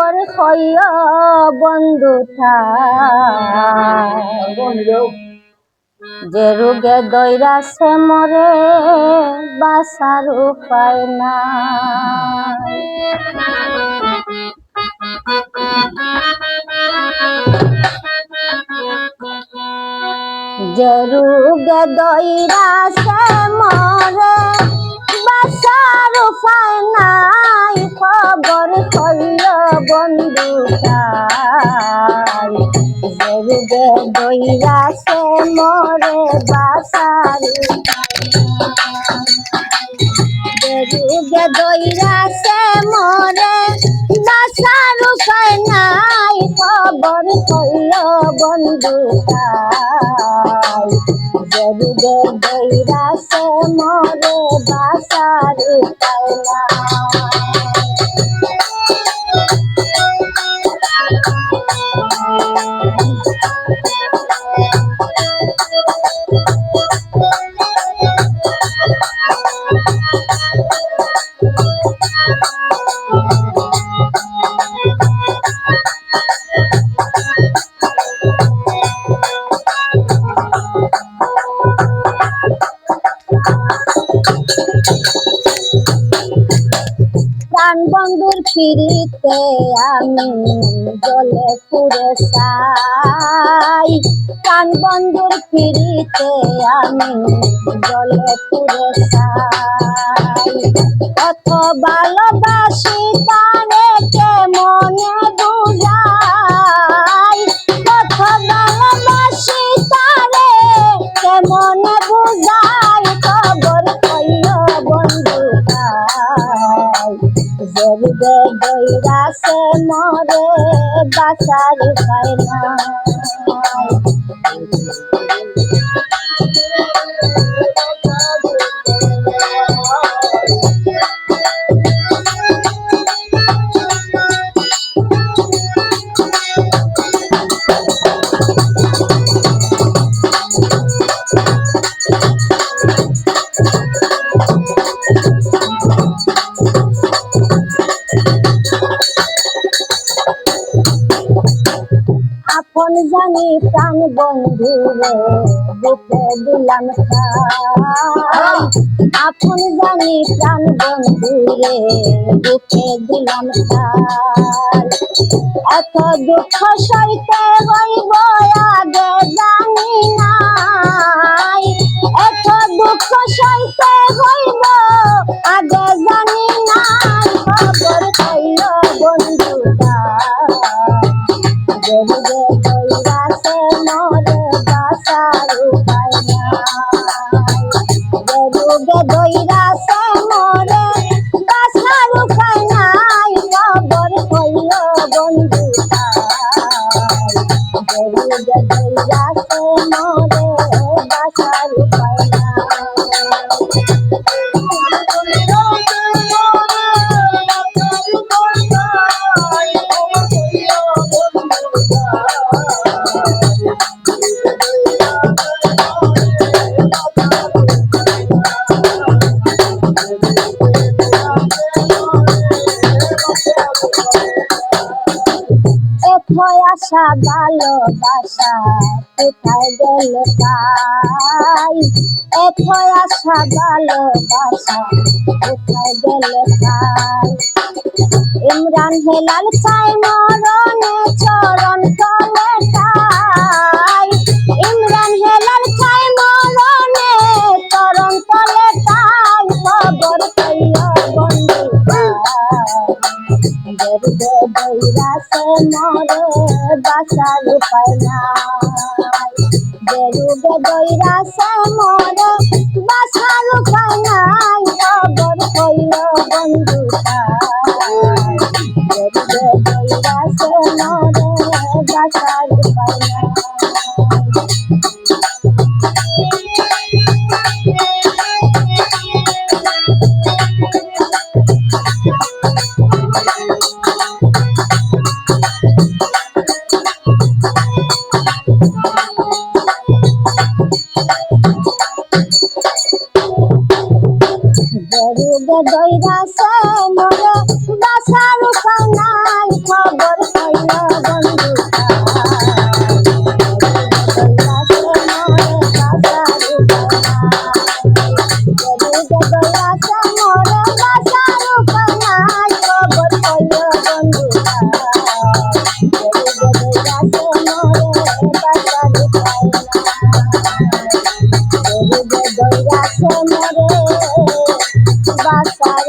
খবর কইয় বন্ধু যে রোগে দৈরাছে মরে বাঁচার উপায় নাই। যে রোগে দৈরাছে মরে বাঁচার উপায় নাই, খবর কইল বন্ধু যে রোগে দৈরাছে মরে বাঁচার যে রোগে দৈরাছে মরে বাঁচার উপায় নাই, খবর কইল বন্ধু যে রোগে দৈরাছে মরে বাঁচার উপায় নাই। প্রাণ বন্ধুর পিড়িতে আমি জলে পুরে চাই, প্রাণ বন্ধুর পিড়িতে আমি জলে পুরে চাই। কত ভালোবাসি তারে কেমনে বুঝাই, কত ভালোবাসি তারে কেমনে বুঝাই, খবর কইল বন্ধু যে রোগে দৈরাছে মরে বাঁচার উপায় নাই। আপন জানি প্রাণ বন্ধুরে বুকে দিলাম খাই, আপন জানি প্রাণ বন্ধুরে বুকে দিলাম খাই। এত দুঃখ সইতে হইব আগে জানি নাই, এত দুঃখ সইতে হইব আগে জানি নাই, খবর কইল বন্ধু যে রোগে দৈরাছে মরে বাঁচার উপায় নাই। যে রোগে দৈরাছে মরে বাঁচার উপায় নাই, খবর কইল বন্ধু যে রোগে দৈরাছে মরে বাঁচার উপায় নাই। কোথায় আসা ভালোবাসা কোথায় গেল তাই, কোথায় আসা ভালোবাসা কোথায় গেল তাই। ইমরান হেলাল চাই মরণে চরণ তলে তাই, ইমরান হেলাল চাই মরণে চরণ তলে তাই, খবর কইল বন্ধু যে রোগে দৈরাছে মরে বাঁচার উপায় নাই। যে রোগে দৈরাছে মরে বাঁচার উপায় নাই, খবর কইল বন্ধু যে রোগে দৈরাছে মরে বাঁচার উপায় নাই। গরুগে দইরাছে মোরে বাসার কানাই খবর পাইল বন্ধু বাসার